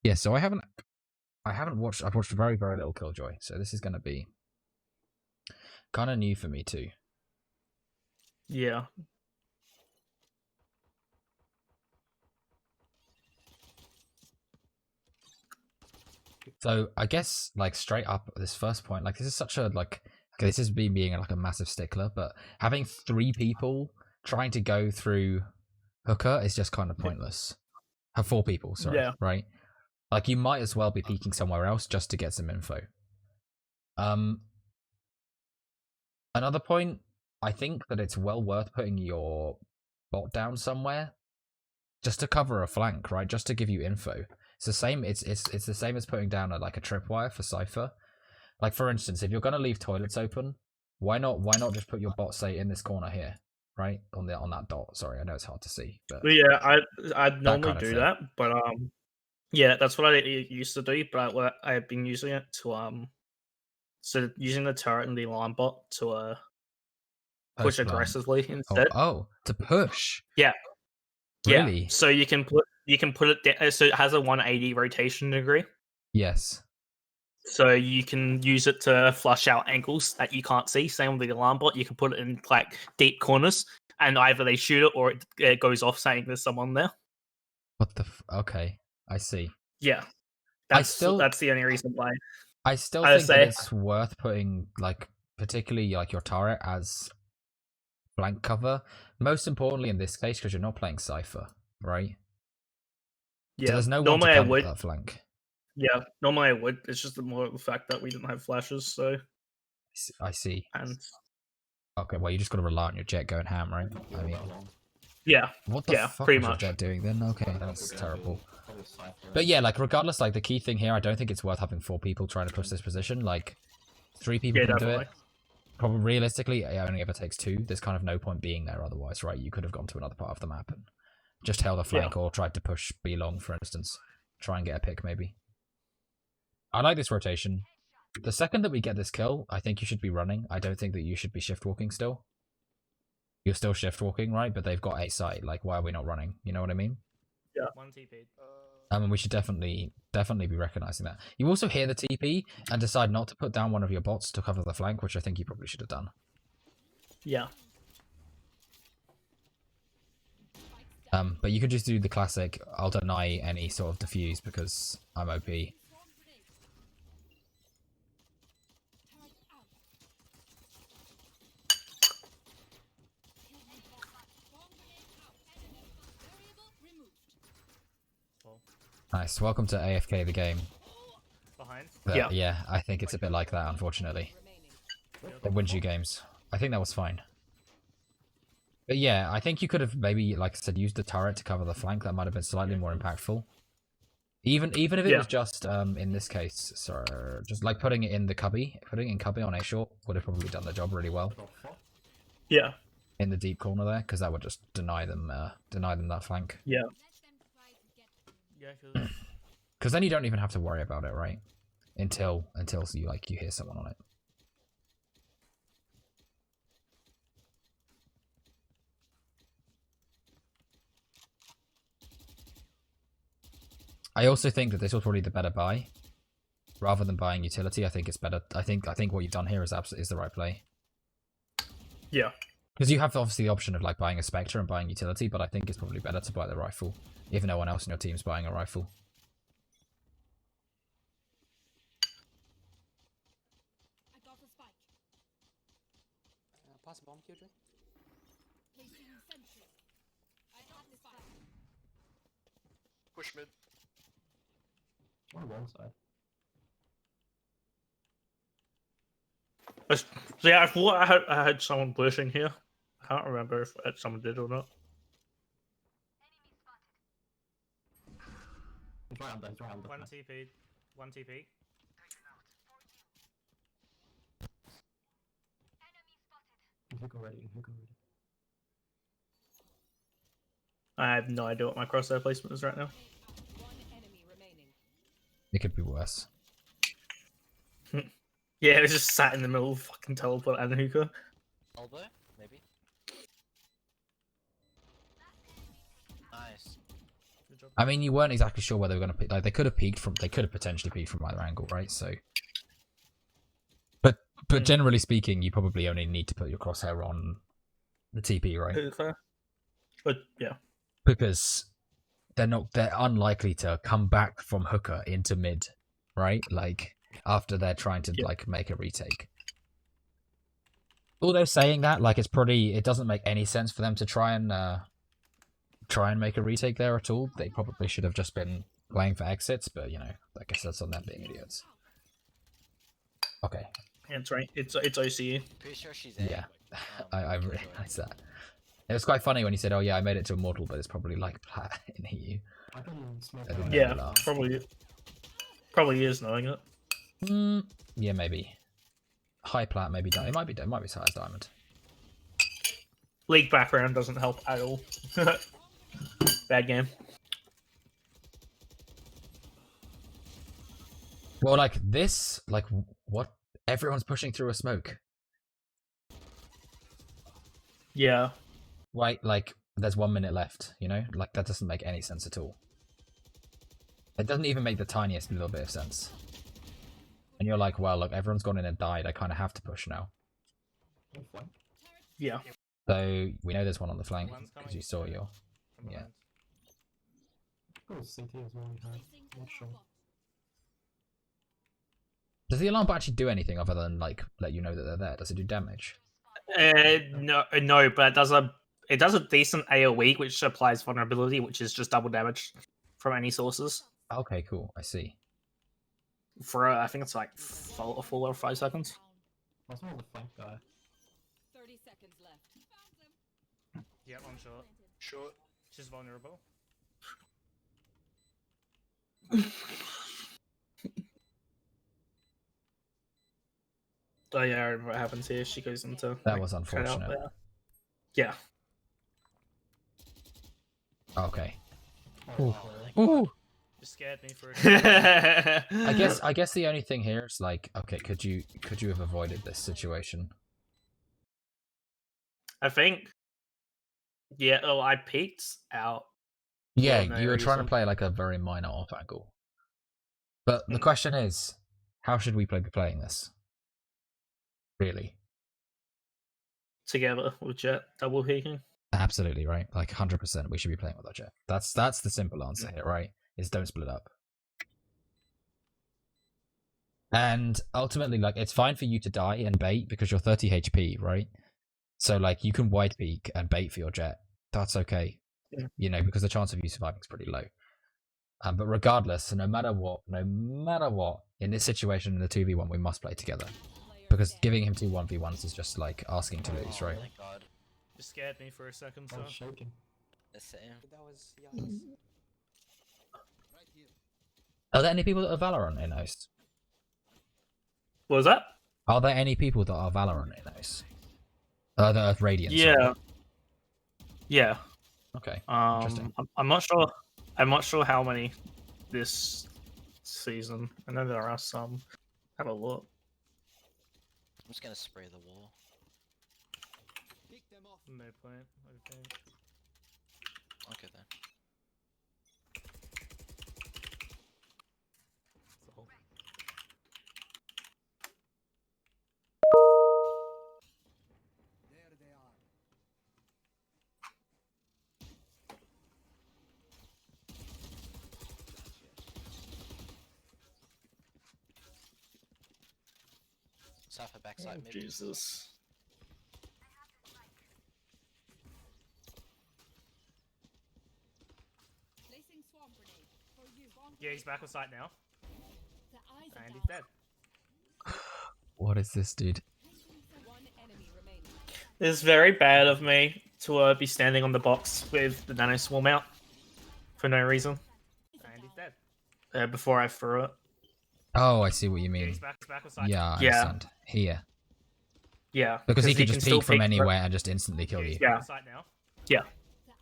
Yeah, so I've watched very, very little Killjoy, so this is gonna be kind of new for me too. Yeah. So I guess like straight up at this first point, like this is such a like okay, this is me being like a massive stickler, but having 3 people trying to go through hooker is just kind of pointless. Have 4 people, sorry, Yeah. right? Like you might as well be peeking somewhere else just to get some info. Um, Another point, I think that it's well worth putting your bot down somewhere just to cover a flank, right? Just to give you info. It's the same. It's the same as putting down like a tripwire for Cypher. Like for instance, if you're gonna leave toilets open, why not just put your bot say in this corner here, right on that dot? Sorry, I know it's hard to see, but But yeah, I'd that normally kind of do thing. that, but yeah, that's what I used to do. But I've been using it to so using the turret and the alarm bot to push Post plant. aggressively Oh, instead. to push. Yeah, yeah. Really? So you can put it down. So it has a 180 rotation degree. Yes. So you can use it to flush out angles that you can't see. Same with the alarm bot. You can put it in like deep corners, and either they shoot it or it goes off saying there's someone there. What the? Okay, I see. Yeah, I that's still the only reason why. I still I think that say, it's worth putting like particularly like your turret as flank cover. Most importantly in this case because you're not playing Cypher, right? So yeah. there's no one to Normally I cover would. that flank. Yeah, normally I would. It's just more of the fact that we didn't have flashes. So I see. and Okay, well you just got to rely on your jet going ham, right? I mean, yeah, what the yeah, fuck pretty was your much. jet doing then? Okay, that's terrible. But yeah, like regardless, like the key thing here, I don't think it's worth having 4 people trying to push this position. Like 3 people Yeah, can do definitely. it. Probably realistically, it only ever takes 2. There's kind of no point being there otherwise, right? You could have gone to another part of the map and just held a Yeah, flank or tried to push B long, for instance. Try and get a pick, maybe. I like this rotation. The second that we get this kill, I think you should be running. I don't think that you should be shift walking still. You're still shift walking, right? But they've got a site. Like, why are we not running? You know what I mean? yeah, One TP. And we should definitely be recognizing that. You also hear the TP and decide not to put down one of your bots to cover the flank, which I think you probably should have done. yeah. But you could just do the classic, I'll deny any sort of defuse because I'm OP. Nice. Welcome to AFK the game. Behind. Yeah. Yeah, I think it's a bit like that, unfortunately. It wins you games. I think that was fine. But yeah, I think you could have maybe, like I said, used the turret to cover the flank. That might have been slightly more impactful. Even if it was just, in this case, sorry, just like putting it in the cubby, putting it in cubby on A short would have probably done the job really well. Yeah. In the deep corner there, because that would just deny them that flank. Yeah. Yeah, Because then you don't even have to worry about it, right? Until you hear someone on it. I also think that this was probably the better buy, rather than buying utility. I think it's better. I think what you've done here is the right play. Yeah. Because you have obviously the option of like buying a Spectre and buying utility, but I think it's probably better to buy the rifle if no one else in your team's buying a rifle. Pass bomb, Killjoy. Push mid. On one side. So yeah, I thought I had someone pushing here. I can't remember if someone did or not. He's right under, One TP. One TP. Hook already. I have no idea what my crosshair placement is right now. It could be worse. Yeah, it's just sat in the middle of fucking teleport and hookah. Elbow, maybe. Nice. Good I mean, you weren't exactly sure where they were going to pick. Like, they could have potentially peeked from either angle, right? So, but generally speaking, you probably only need to put your crosshair on the TP, right? But yeah, Because they're unlikely to come back from hooker into mid, right? Like after they're trying to like make a retake. Although saying that, like it doesn't make any sense for them to try and make a retake there at all. They probably should have just been playing for exits, but you know, I guess that's on them being idiots. Okay. that's right. It's OCU. Pretty sure she's Yeah, I enjoying realized that. It was quite funny when you said, "Oh yeah, I made it to Immortal, but it's probably like plat in EU." I can smoke I didn't out. know. Yeah, laugh. probably is knowing it. Yeah, maybe. High plat, maybe. It might be as high as diamond. League background doesn't help at all. Bad game. Well, like this, like what? Everyone's pushing through a smoke. Yeah. Right, like there's 1 minute left. You know, like that doesn't make any sense at all. It doesn't even make the tiniest little bit of sense. And you're like, well, look, everyone's gone in and died. I kind of have to push now. No flank. Yeah. So we know there's one on the flank One's because coming you saw your. from Yeah. behind. Oh, CT as well. Not sure. Does the alarm bot actually do anything other than like let you know that they're there? Does it do damage? No, but it does a decent AoE, which applies vulnerability, which is just double damage from any sources. Okay, cool. I see. For I think it's like a full or 5 seconds. That's not the flank guy. 30 seconds left. Yeah, one shot. Short. She's vulnerable. Oh yeah, I remember what happens here. She goes into That was cut out unfortunate. there. Yeah. Okay. Oh, Ooh. You scared me for a second. I guess the only thing here is like, okay, could you have avoided this situation? I think. Yeah. Oh, I peeked out. Yeah, no you were trying to reason. play like a very minor off angle. But the question is, how should we be playing this? Really? Together with Jet double peeking. Absolutely right. Like 100%, we should be playing with our jet. That's the simple answer here, right? Is don't split up. And ultimately, like it's fine for you to die and bait because you're 30 HP, right? So like you can wide peek and bait for your jet. That's okay. Yeah. You know, because the chance of you surviving is pretty low. But regardless, no matter what, in this situation in the 2v1, we must play together. Because giving him 2 1v1s is just like asking to lose, right? Oh my god. You scared me for a second, I so. was shaking. The same. That was Giannis. Are there any people that are Valorant in host? What was that? Are there any people that are Valorant in host? That are Radiant. Yeah. sorry. Yeah. Okay. Interesting. I'm not sure. I'm not sure how many this season. I know there are some. Have a look. I'm just gonna spray the wall. No point, I think. Okay then. So. Cypher backside maybe. Jesus. Placing swarm grenade for you. Yeah, he's back on site now. The eyes And of he's death. dead. What is this, dude? One enemy remaining. It's very bad of me to be standing on the box with the nano swarm out for no reason And he's dead. before I threw it. Oh, I see what you Yeah, mean. he's back on site. Yeah, I Yeah. understand. Here. Yeah, Because he could can just still peek from peek anywhere and just instantly kill Yeah, you. he's Yeah. back on site now. Yeah,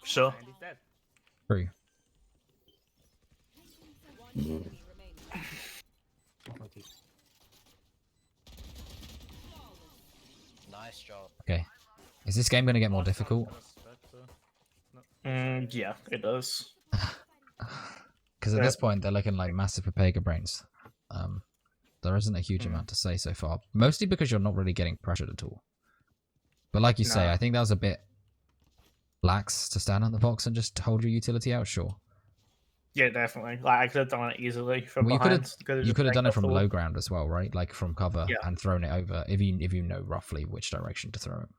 sure. And he's dead. True. One enemy remaining. Off my teeth. Nice job. Okay. Is this game going to get more Last time difficult? for the Spectre. Yeah, it does. Because at this point, they're looking like massive Papega brains. There isn't a huge amount to say so far. Mostly because you're not really getting pressured at all. But like you say, No. I think that was a bit lax to stand on the box and just hold your utility out, sure. Yeah, definitely. Like I could have done it easily from Well, behind. you could have done it from the low ground as well, right? Like from cover Yeah. and thrown it over if you know roughly which direction to throw it.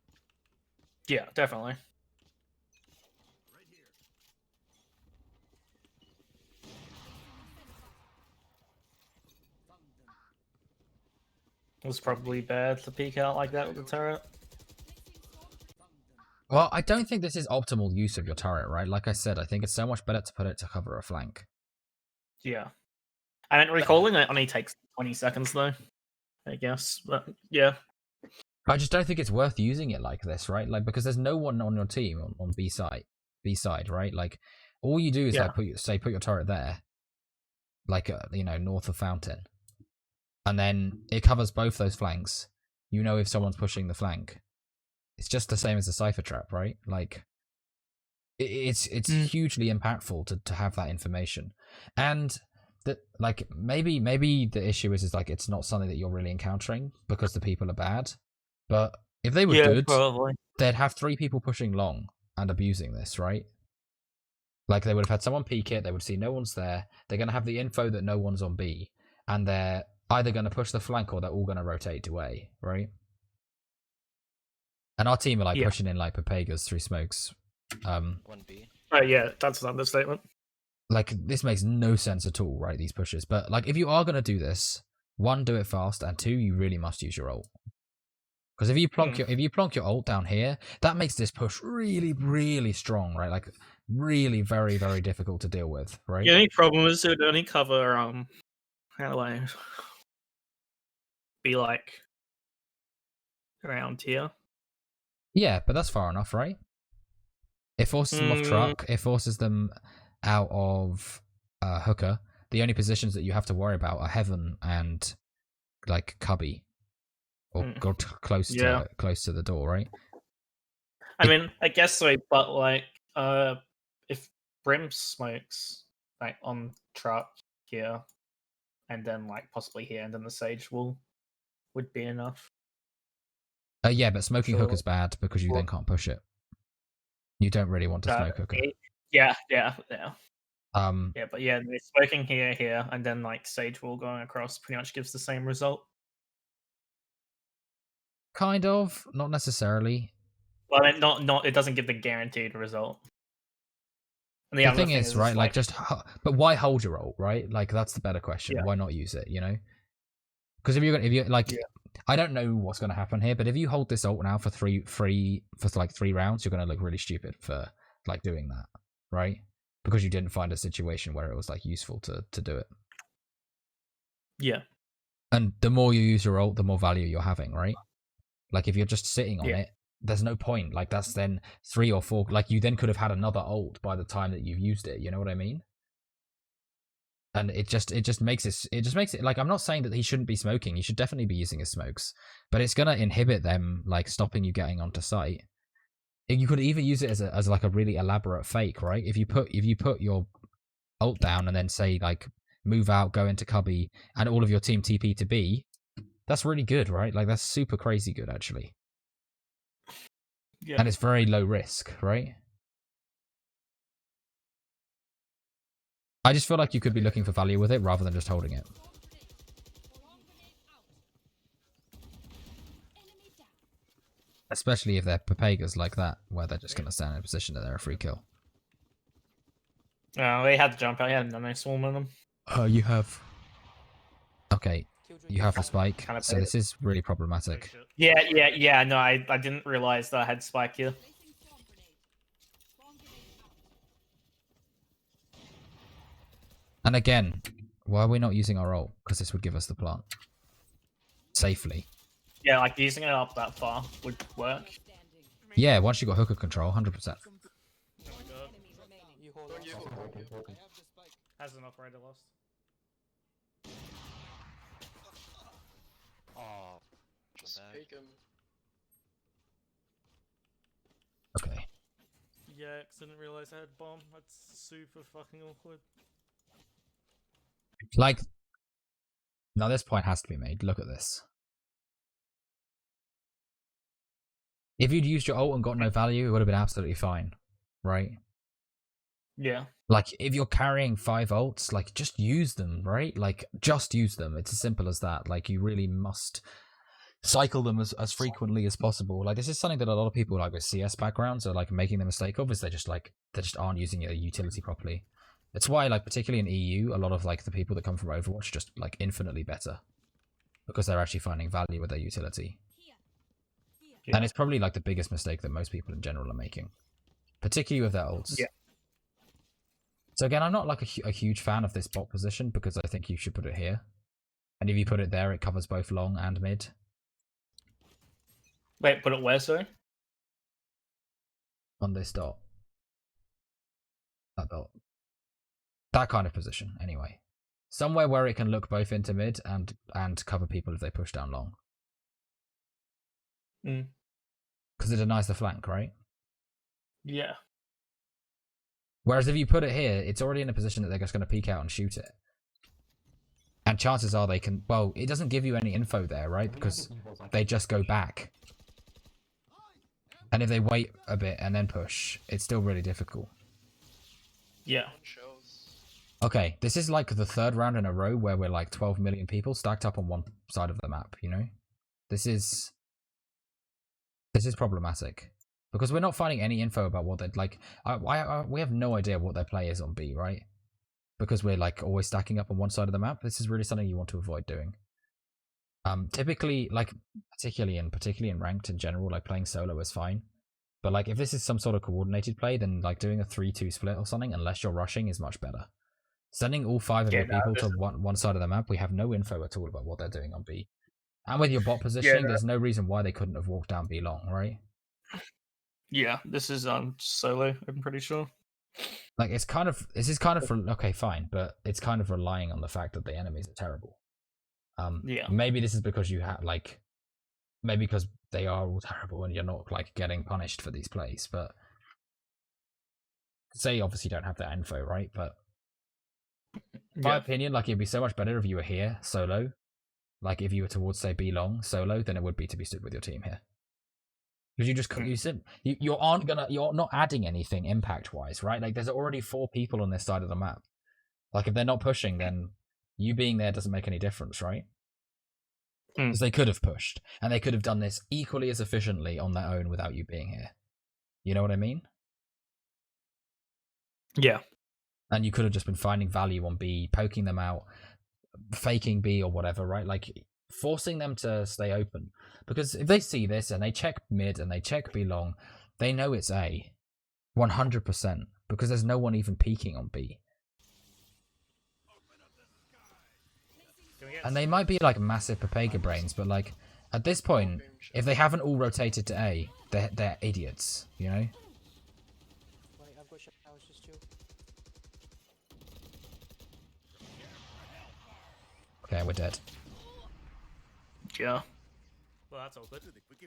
Yeah, definitely. It was probably bad to peek out like that with the turret. Well, I don't think this is optimal use of your turret, right? Like I said, I think it's so much better to put it to cover a flank. Yeah. And recalling it only takes 20 seconds though, I guess. But yeah. I just don't think it's worth using it like this, right? Like because there's no one on your team on B side, right? Like all you do is like put your turret there, like north of Fountain, and then it covers both those flanks. You know if someone's pushing the flank. It's just the same as a cipher trap, right? Like it's hugely impactful to have that information, and that like maybe the issue is like it's not something that you're really encountering because the people are bad. But if they were good, probably. they'd have 3 people pushing long and abusing this, right? Like they would have had someone peek it, they would see no one's there, they're going to have the info that no one's on B, and they're either going to push the flank or they're all going to rotate to A, right? And our team are like pushing in like Papegas through smokes. 1B. Oh yeah, that's an understatement. Like this makes no sense at all, right? These pushes. But like if you are going to do this, 1, do it fast, and 2, you really must use your ult. Because if you plonk your ult down here, that makes this push really, really strong, right? Like really, very, very difficult to deal with, right? The only problem is it would only cover how do I be like around here? Yeah, but that's far enough, right? It forces them off truck. It forces them out of hooker. The only positions that you have to worry about are heaven and like cubby, or go close to the door, right? I mean, I guess so, but like, if Brim smokes like on truck here, and then like possibly here, and then the sage would be enough. Yeah, but smoking hooker's bad because you then can't push it. You don't really want to smoke hooker. Yeah. Yeah, But yeah, they're smoking here, and then like sage wall going across pretty much gives the same result. kind of, not necessarily. Well, not it doesn't give the guaranteed result. And The thing is, right? Like but why hold your ult, right? Like that's the better question. Yeah. Why not use it? You know, because if you're like, I don't know what's going to happen here, but if you hold this ult now for three rounds, you're going to look really stupid for like doing that, right? Because you didn't find a situation where it was like useful to do it. Yeah. And the more you use your ult, the more value you're having, right? Like if you're just sitting on it, there's no point. Like that's then 3 or 4. Like you then could have had another ult by the time that you've used it. You know what I mean? And it just makes it like, I'm not saying that he shouldn't be smoking. He should definitely be using his smokes, but it's gonna inhibit them, like stopping you getting onto site. You could even use it as like a really elaborate fake, right? If you put your ult down and then say like move out, go into cubby, and all of your team TP to B, that's really good, right? Like that's super crazy good actually. Yeah. And it's very low risk, right? I just feel like you could be looking for value with it rather than just holding it. Especially if they're Papegas like that, where they're just going to stand in a position that they're a free kill. Oh, they had to jump out. He had a nice swarm on them. Oh, you have... Okay, you have a spike, Kinda so this is really problematic. Yeah. No, I didn't realize that I had spike here. And again, why are we not using our ult? Because this would give us the plant. Safely. Yeah, like using it up that far would work. Yeah, once you got hooker control, 100%. Has an operator lost. Oh, Just bad. take him. Okay. Yeah, 'cause I didn't realize I had bomb. That's super fucking awkward. Like, now this point has to be made. Look at this. If you'd used your ult and got no value, it would have been absolutely fine, right? Yeah. Like, if you're carrying 5 ults, like, just use them, right? Like, just use them. It's as simple as that. Like, you really must cycle them as frequently as possible. Like, this is something that a lot of people, like, with CS backgrounds are, like, making the mistake of, is they just aren't using your utility properly. It's why, like, particularly in EU, a lot of, like, the people that come from Overwatch are just, like, infinitely better. Because they're actually finding value with their utility. Yeah. And it's probably, like, the biggest mistake that most people in general are making. Particularly with their ults. Yeah. So again, I'm not like a huge fan of this bot position because I think you should put it here. And if you put it there, it covers both long and mid. Wait, put it where, sorry? On this dot. That dot. That kind of position, anyway. Somewhere where it can look both into mid and cover people if they push down long. Because it denies the flank, right? Yeah. Whereas if you put it here, it's already in a position that they're just going to peek out and shoot it. And chances are they can... Well, it doesn't give you any info there, right? Because they just go back. And if they wait a bit and then push, it's still really difficult. Yeah. Okay, this is like the 3rd round in a row where we're like 12 million people stacked up on one side of the map, you know? This is problematic. Because we're not finding any info about what they're like. We have no idea what their play is on B, right? Because we're like always stacking up on one side of the map. This is really something you want to avoid doing. Typically, like particularly in ranked in general, like playing solo is fine. But like if this is some sort of coordinated play, then like doing a 3-2 split or something, unless you're rushing, is much better. Sending all 5 of your people to one side of the map, we have no info at all about what they're doing on B. And with your bot positioning, there's no reason why they couldn't have walked down B long, right? Yeah, this is solo, I'm pretty sure. Like this is okay, fine, but it's kind of relying on the fact that the enemies are terrible. Yeah. Maybe this is because you have maybe because they are all terrible and you're not like getting punished for these plays, but they obviously don't have that info, right? But in my opinion, like it'd be so much better if you were here solo. Like if you were towards say B long solo, than it would be to be stood with your team here. Because you're not adding anything impact wise, right? Like there's already 4 people on this side of the map. Like if they're not pushing, then you being there doesn't make any difference, right? Because they could have pushed, and they could have done this equally as efficiently on their own without you being here. You know what I mean? Yeah. And you could have just been finding value on B, poking them out, faking B or whatever, right? Like forcing them to stay open. Because if they see this and they check mid and they check B long, they know it's A. 100%. Because there's no one even peeking on B. And they might be like massive Papega brains, but like at this point, if they haven't all rotated to A, they're idiots, you know? Okay, we're dead. Yeah. Well, that's all good. Your duty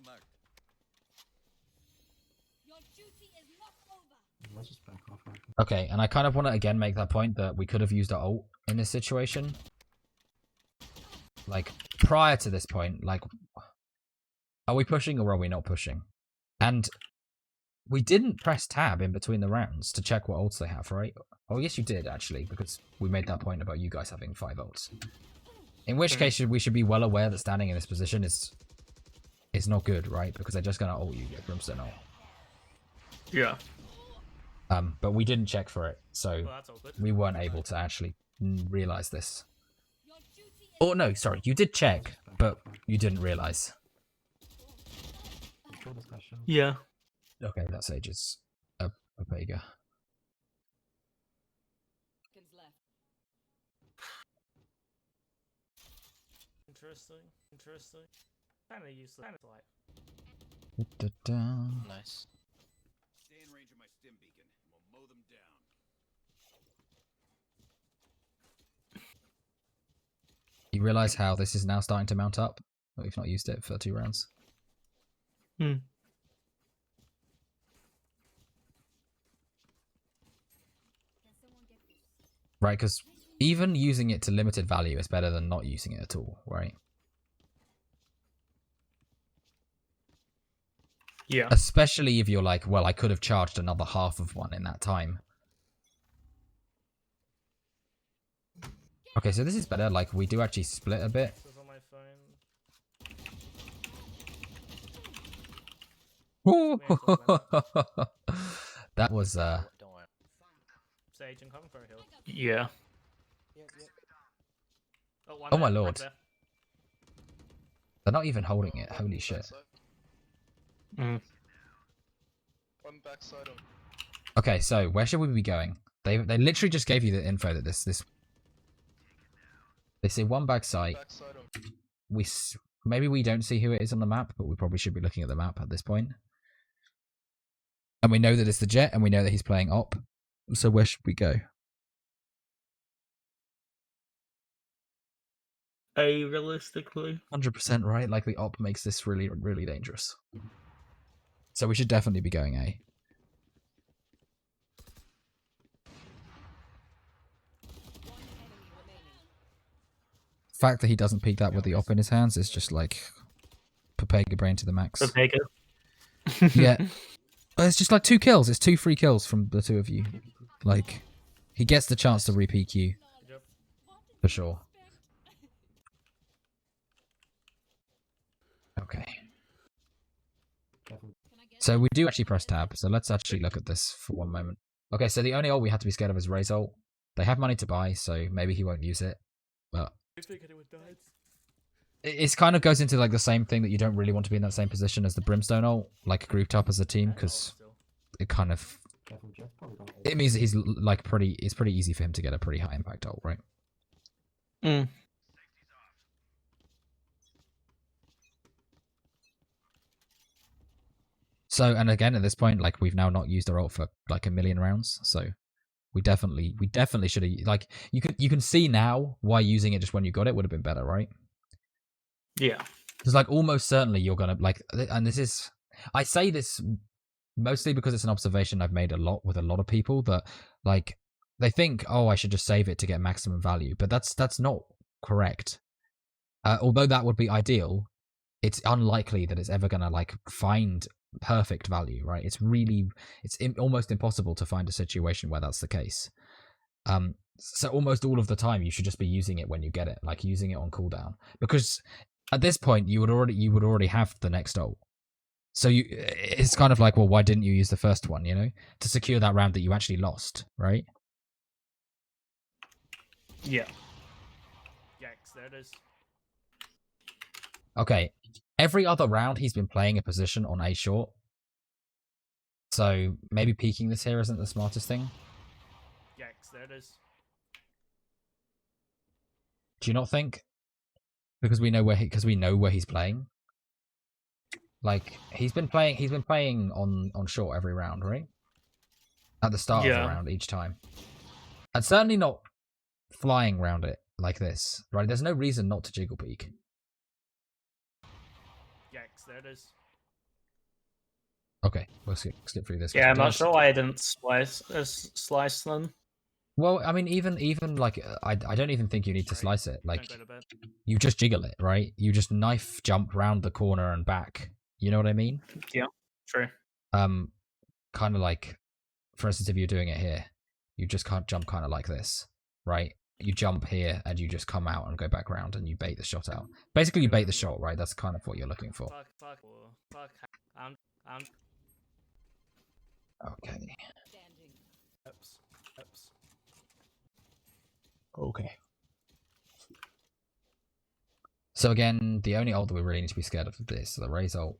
is not over. Let's just back off. Okay, and I kind of want to again make that point that we could have used our ult in this situation. Like, prior to this point, like, are we pushing or are we not pushing? And we didn't press tab in between the rounds to check what ults they have, right? Oh, yes, you did, actually, because we made that point about you guys having 5 ults. In which case, we should be well aware that standing in this position is not good, right? Because they're just going to ult you with Brimstone ult. Yeah. But we didn't check for it, so Well, that's all good. we weren't able to actually realize this. Your duty is Oh, no, sorry, you did check, but you didn't realize. Yeah. Okay, that Sage is a Papega. seconds left. Interesting. Kind of useless. Kind of like. Da-da-da. Nice. Stay in range of my stim beacon, and we'll mow them down. You realize how this is now starting to mount up? We've not used it for 2 rounds. Hmm. Can someone get this? Right, because even using it to limited value is better than not using it at all, right? Yeah. Especially if you're like, well, I could have charged another half of one in that time. Okay, so this is better. Like, we do actually split a bit. This is on my phone. That was, Don't worry. Sage and coming for a hill. Yeah. Yep, yep. One Oh my there, lord. there. They're not even holding it. Holy shit. Mm. One backside on. Okay, so where should we be going? They literally just gave you the info that this they say one back site. Backside on. Maybe we don't see who it is on the map, but we probably should be looking at the map at this point. And we know that it's the Jet, and we know that he's playing op. So where should we go? A realistically. 100% right. Like the op makes this really, really dangerous. So we should definitely be going A. The fact that he doesn't peek that with the op in his hands is just like Papega brain to the max. Papega. Yeah. It's just like 2 kills. It's 2 free kills from the 2 of you. Like, he gets the chance to re-peek you. Yep. For sure. Okay. Careful. So we do actually press tab. So let's actually look at this for one moment. Okay, so the only ult we have to be scared of is Ray's ult. They have money to buy, so maybe he won't use it. But it kind of goes into like the same thing that you don't really want to be in that same position as the Brimstone ult, like grouped up as a team, because it kind of Careful, Jeff. Probably got it means that he's like it's pretty easy for him to get a pretty high impact ult, right? Mm. So, and again at this point, like we've now not used our ult for like 1 million rounds, so we definitely should have, like, you can see now why using it just when you got it would have been better, right? Yeah. Because like almost certainly you're gonna like, and this is, I say this mostly because it's an observation I've made a lot with a lot of people, that like they think, oh, I should just save it to get maximum value, but that's not correct. Although that would be ideal, it's unlikely that it's ever gonna like find perfect value, right? It's almost impossible to find a situation where that's the case. So almost all of the time you should just be using it when you get it, like using it on cooldown, because at this point you would already have the next ult. So it's kind of like, well, why didn't you use the first one, you know, to secure that round that you actually lost, right? Yeah. Yikes, there it is. Okay, every other round he's been playing a position on A short. So maybe peeking this here isn't the smartest thing. Yikes, there it is. Do you not think? Because we know where he's playing. Like he's been playing on short every round, right? At the start of the round each time. And certainly not flying around it like this, right? There's no reason not to jiggle peek. Yikes, there it is. Okay, we'll skip through this. Yeah, I'm not sure why I didn't slice them. Well, I mean, even like, I don't even think you need to slice it. Like, Don't go to bed. you just jiggle it, right? You just knife jump round the corner and back. You know what I mean? Yeah, true. Kind of like, for instance, if you're doing it here, you just can't jump kind of like this, right? You jump here and you just come out and go back round and you bait the shot out. Basically, you bait the shot, right? That's kind of what you're looking for. Fuck. I'm Okay. Standing. Oops. Okay. So again, the only ult that we really need to be scared of is this, the Raze ult.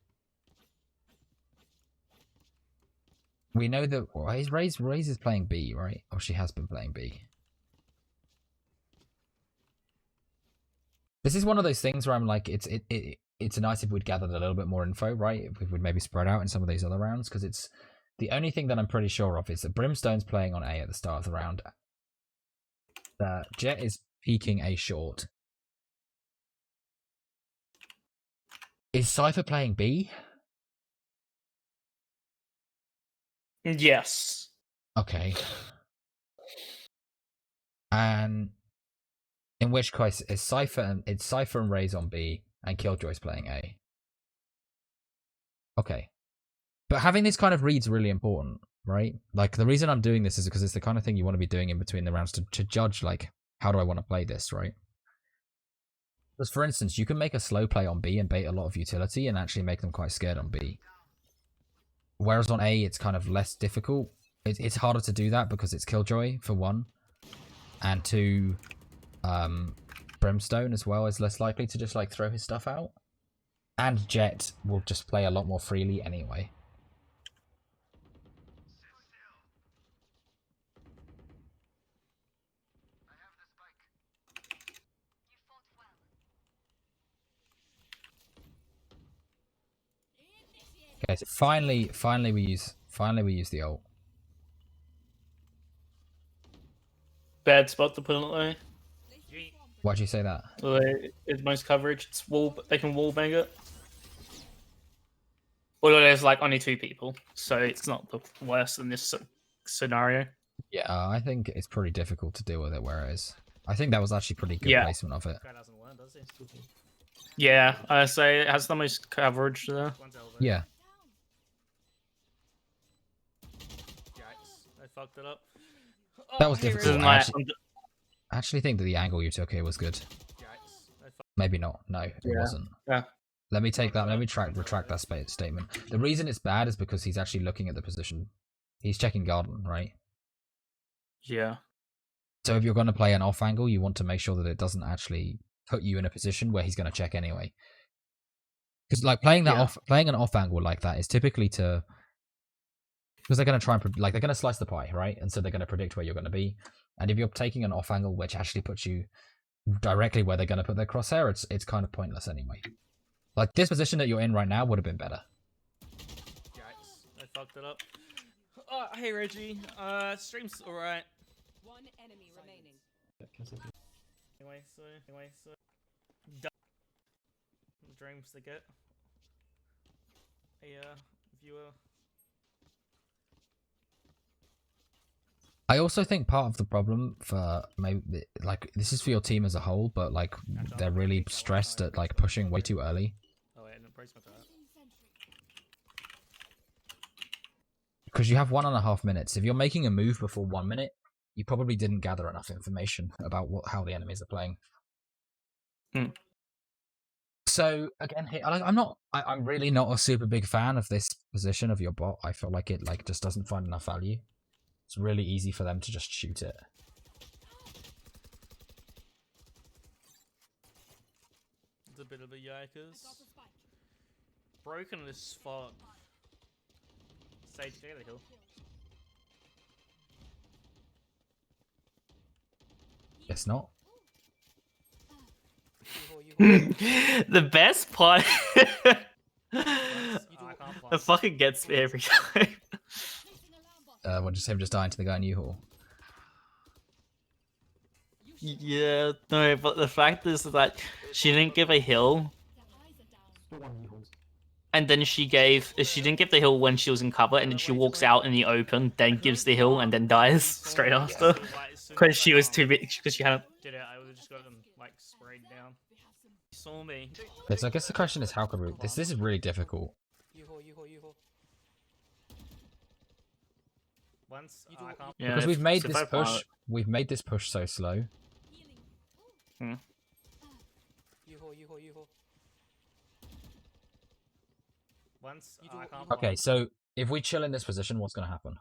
We know that Raze is playing B, right? Or she has been playing B. This is one of those things where I'm like, it's nice if we'd gathered a little bit more info, right? If we would maybe spread out in some of these other rounds, because it's the only thing that I'm pretty sure of is that Brimstone's playing on A at the start of the round. Jet is peeking A short. Is Cypher playing B? Yes. Okay. And In which case, it's Cypher and Raze on B, and Killjoy's playing A. Okay. But having these kind of reads really important, right? Like, the reason I'm doing this is because it's the kind of thing you want to be doing in between the rounds to judge, like, how do I want to play this, right? Because, for instance, you can make a slow play on B and bait a lot of utility and actually make them quite scared on B. Whereas on A, it's kind of less difficult. It's harder to do that because it's Killjoy, for one. And two, Brimstone as well is less likely to just, like, throw his stuff out. And Jet will just play a lot more freely anyway. Okay, so finally we use the ult. Bad spot to put it away. Why'd you say that? It's most coverage. It's they can wall bang it. Although there's like only 2 people, so it's not the worst in this scenario. Yeah, I think it's pretty difficult to deal with it where it is. I think that was actually pretty good placement of it. Guy doesn't learn, does he? Yeah, I say it has the most coverage there. One's elevator. Yeah. Yikes. I fucked it up. That was hey, difficult. Rizzo. I actually think that the angle you took here was good. Yikes. I fucked Maybe not. No, it wasn't. Yeah. Let me take that. Let me retract that statement. The reason it's bad is because he's actually looking at the position. He's checking garden, right? Yeah. So if you're going to play an off angle, you want to make sure that it doesn't actually put you in a position where he's going to check anyway. Because like playing an off angle like that is typically to, because they're going to try and they're going to slice the pie, right? And so they're going to predict where you're going to be. And if you're taking an off angle which actually puts you directly where they're going to put their crosshair, it's kind of pointless anyway. Like this position that you're in right now would have been better. Yikes. I fucked it up. Oh, hey Reggie. Stream's alright. One enemy remaining. Anyway, so. Dreams to get. Hey, viewer. I also think part of the problem for maybe like this is for your team as a whole, but like they're really stressed at like pushing way too early. Oh wait, I didn't brace my that. Because you have 1.5 minutes. If you're making a move before 1 minute, you probably didn't gather enough information about how the enemies are playing. So again, I'm really not a super big fan of this position of your bot. I feel like it just doesn't find enough value. It's really easy for them to just shoot it. It's a bit of a yikers. Broken as fuck. Sage, get the hill. It's not. The best part. I can't It pass. fucking gets me every time. Him just dying to the guy in U-Haul. Yeah, no, but the fact is that she didn't give a hill, and then she didn't give the hill when she was in cover, and then she walks out in the open, then gives the hill, and then dies straight after. Because she was too big, because she hadn't. Did it? I would have just got them like sprayed down. He saw me. So I guess the question is how could we... This is really difficult. Once I can't. Yeah, Because we've made if this I push... part- We've made this push so slow. Once I can't. Okay, so if we chill in this position, what's going to happen?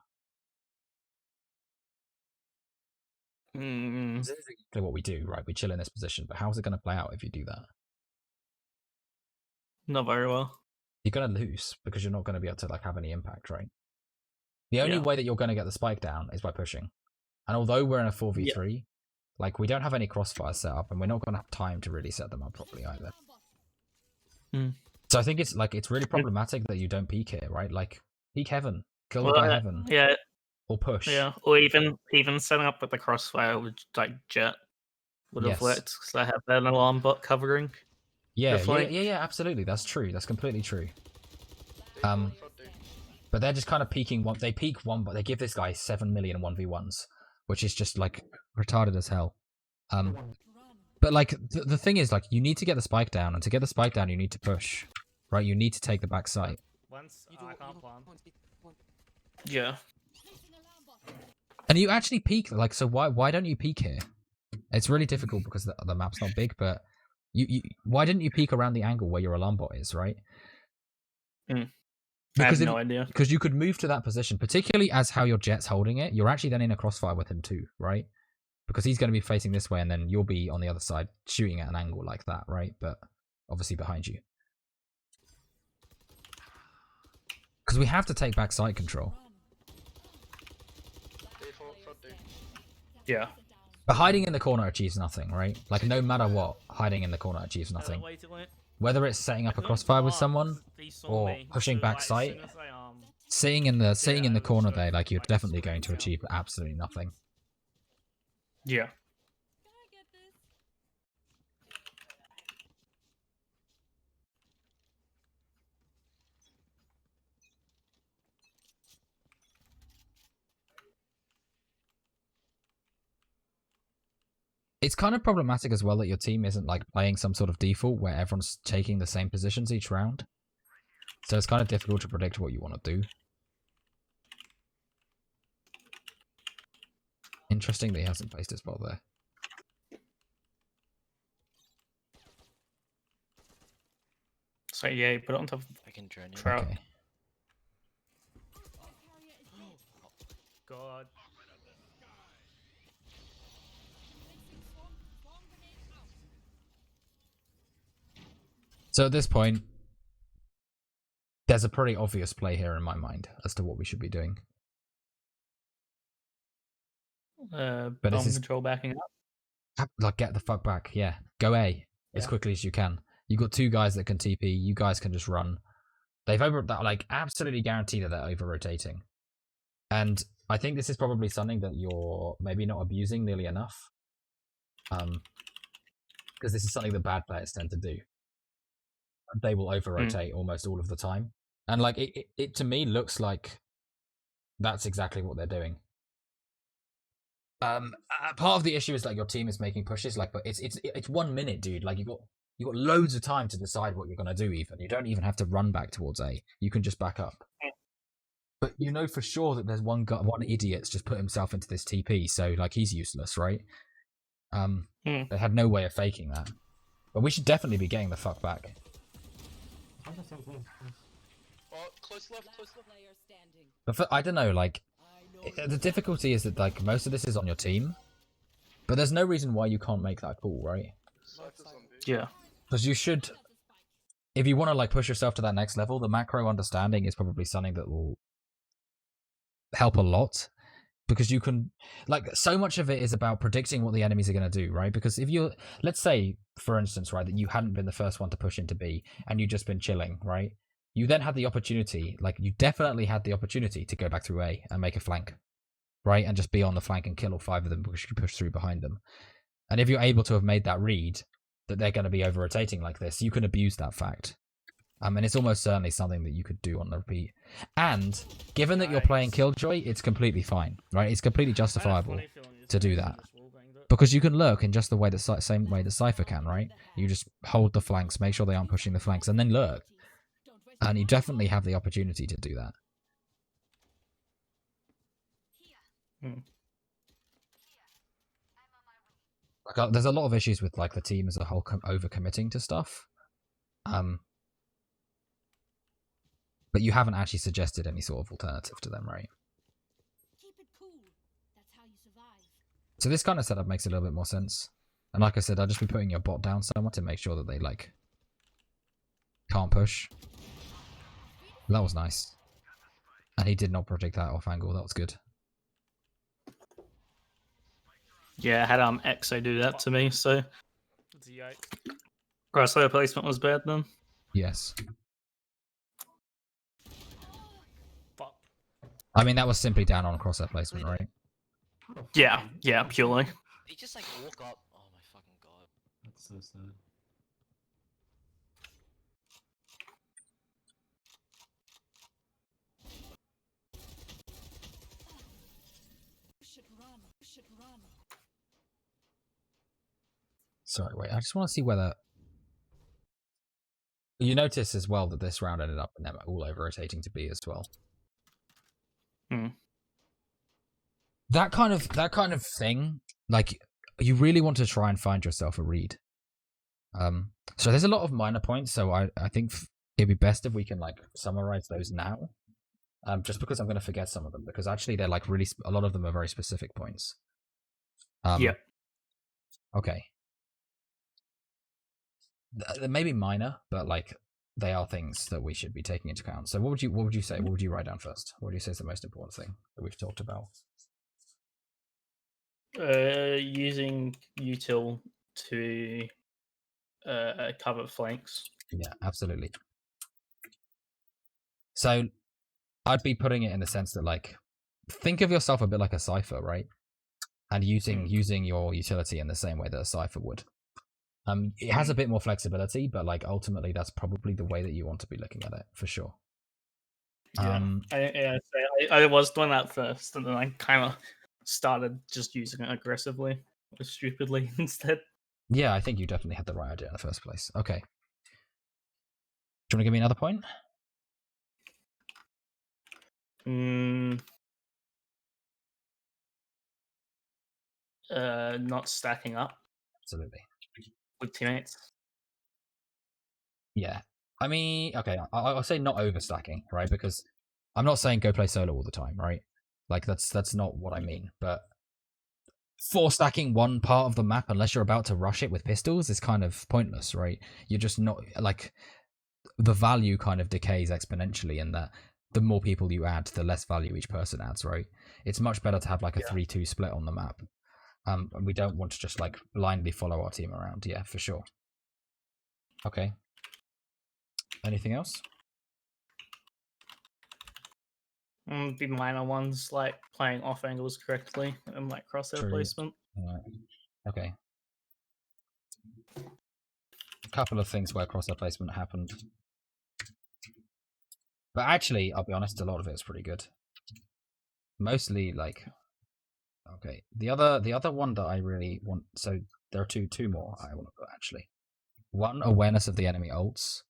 This is exactly what we do, right? We chill in this position, but how's it going to play out if you do that? Not very well. You're going to lose because you're not going to be able to like have any impact, right? The only Yeah. way that you're going to get the spike down is by pushing. And although we're in a 4v3, like we don't have any crossfire set up, and we're not going to have time to really set them up properly either. So I think it's really problematic that you don't peek here, right? Like peek heaven, kill the guy heaven, Yeah, or push. yeah, or even setting up with the crossfire with like Jet would have Yes. worked because I have an alarm bot covering. Yeah, The flank. yeah, absolutely. That's true. That's completely true. But they're just kind of peeking one. They peek one, but they give this guy 7 million 1v1s, which is just like retarded as hell. But like the thing is, like, you need to get the spike down, and to get the spike down, you need to push, right? You need to take the back site. Once I can't plan. Yeah. And you actually peek, like, so why don't you peek here? It's really difficult because the map's not big, but you why didn't you peek around the angle where your alarm bot is, right? I Because have no idea. Because you could move to that position, particularly as how your Jet's holding it. You're actually then in a crossfire with him too, right? Because he's going to be facing this way, and then you'll be on the other side shooting at an angle like that, right? But obviously behind you. Because we have to take back side control. Yeah. But hiding in the corner achieves nothing, right? Like, no matter what, hiding in the corner achieves nothing. Whether it's setting up a crossfire with someone or pushing back sight, sitting in the corner there, like, you're definitely going to achieve absolutely nothing. Yeah. It's kind of problematic as well that your team isn't like playing some sort of default where everyone's taking the same positions each round. So it's kind of difficult to predict what you want to do. Interesting that he hasn't placed his ball there. So yeah, you put it on top of I can join you. Trout. Okay. God. So at this point, there's a pretty obvious play here in my mind as to what we should be doing. Bomb this is- control backing up. Like, get the fuck back. Yeah. Go A as Yeah. quickly as you can. You got two guys that can TP. You guys can just run. They've absolutely guaranteed that they're over rotating. And I think this is probably something that you're maybe not abusing nearly enough. Because this is something that bad players tend to do. They will over rotate almost all of the time. And like it to me looks like that's exactly what they're doing. Part of the issue is like your team is making pushes, like, but it's 1 minute, dude. Like, you got loads of time to decide what you're gonna do. Even you don't even have to run back towards A. You can just back up. But you know for sure that there's one idiot's just put himself into this TP, so like he's useless, right? They had no way of faking that. But we should definitely be getting the fuck back. I the same thing. Oh, close left. Player standing. But I don't know, like, the difficulty is that like most of this is on your team, but there's no reason why you can't make that call, right? Cypher's on B. Yeah. Because you should, if you want to like push yourself to that next level, the macro understanding is probably something that will help a lot. Because you can, like, so much of it is about predicting what the enemies are going to do, right? Because if you're, let's say, for instance, right, that you hadn't been the first one to push into B and you'd just been chilling, right? You then had the opportunity, like, you definitely had the opportunity to go back through A and make a flank, right? And just be on the flank and kill all 5 of them because you can push through behind them. And if you're able to have made that read that they're going to be over rotating like this, you can abuse that fact. And it's almost certainly something that you could do on the repeat. And given that you're playing Killjoy, it's completely fine, right? It's completely justifiable to do that. Because you can lurk in just the way that same way that Cypher can, right? You just hold the flanks, make sure they aren't pushing the flanks, and then lurk. And you definitely have the opportunity to do that. Like, there's a lot of issues with like the team as a whole over-committing to stuff. But you haven't actually suggested any sort of alternative to them, right? Keep it cool. That's how you survive. So this kind of setup makes a little bit more sense. And like I said, I'll just be putting your bot down somewhere to make sure that they like can't push. That was nice. And he did not project that off angle. That was good. Yeah, I had EXO do that to me, so It's a yikes. crosshair placement was bad then. Yes. Fuck. I mean, that was simply down on crosshair placement, right? Yeah, purely. He just like walk up. Oh my fucking god. That's so sad. Sorry, wait. I just want to see whether you notice as well that this round ended up in them all over rotating to B as well. Hmm. That kind of thing, like you really want to try and find yourself a read. So there's a lot of minor points. So I think it'd be best if we can like summarize those now. Just because I'm going to forget some of them because actually they're like really a lot of them are very specific points. Yeah. Okay. They may be minor, but like they are things that we should be taking into account. So what would you say? What would you write down first? What would you say is the most important thing that we've talked about? Using util to cover flanks. Yeah, absolutely. So I'd be putting it in the sense that like think of yourself a bit like a cipher, right? And using your utility in the same way that a cipher would. It has a bit more flexibility, but like ultimately that's probably the way that you want to be looking at it for sure. Yeah, I was doing that first, and then I kind of started just using it aggressively or stupidly instead. Yeah, I think you definitely had the right idea in the first place. Okay. Do you want to give me another point? Not stacking up Absolutely. with teammates. Yeah. I mean, okay, I'll say not overstacking, right? Because I'm not saying go play solo all the time, right? Like that's not what I mean. But for stacking one part of the map, unless you're about to rush it with pistols, is kind of pointless, right? You're just not like the value kind of decays exponentially in that the more people you add, the less value each person adds, right? It's much better to have like a 3-2 split on the map. And we don't want to just like blindly follow our team around. Yeah, for sure. Okay. Anything else? Be minor ones like playing off angles correctly and like crosshair True. placement. Okay. A couple of things where crosshair placement happened. But actually, I'll be honest, a lot of it is pretty good. Mostly like okay. The other one that I really want, so there are two more I want to put actually. One, awareness of the enemy ults.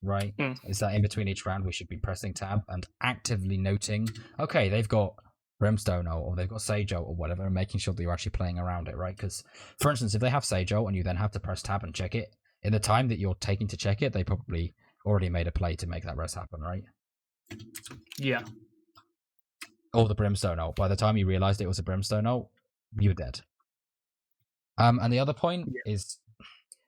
Right? Is that in between each round we should be pressing tab and actively noting, okay, they've got Brimstone ult or they've got Sage ult or whatever, and making sure that you're actually playing around it, right? Because, for instance, if they have Sage ult and you then have to press tab and check it, in the time that you're taking to check it, they probably already made a play to make that res happen, right? Yeah. Or the Brimstone ult. By the time you realized it was a Brimstone ult, you were dead. And the other point is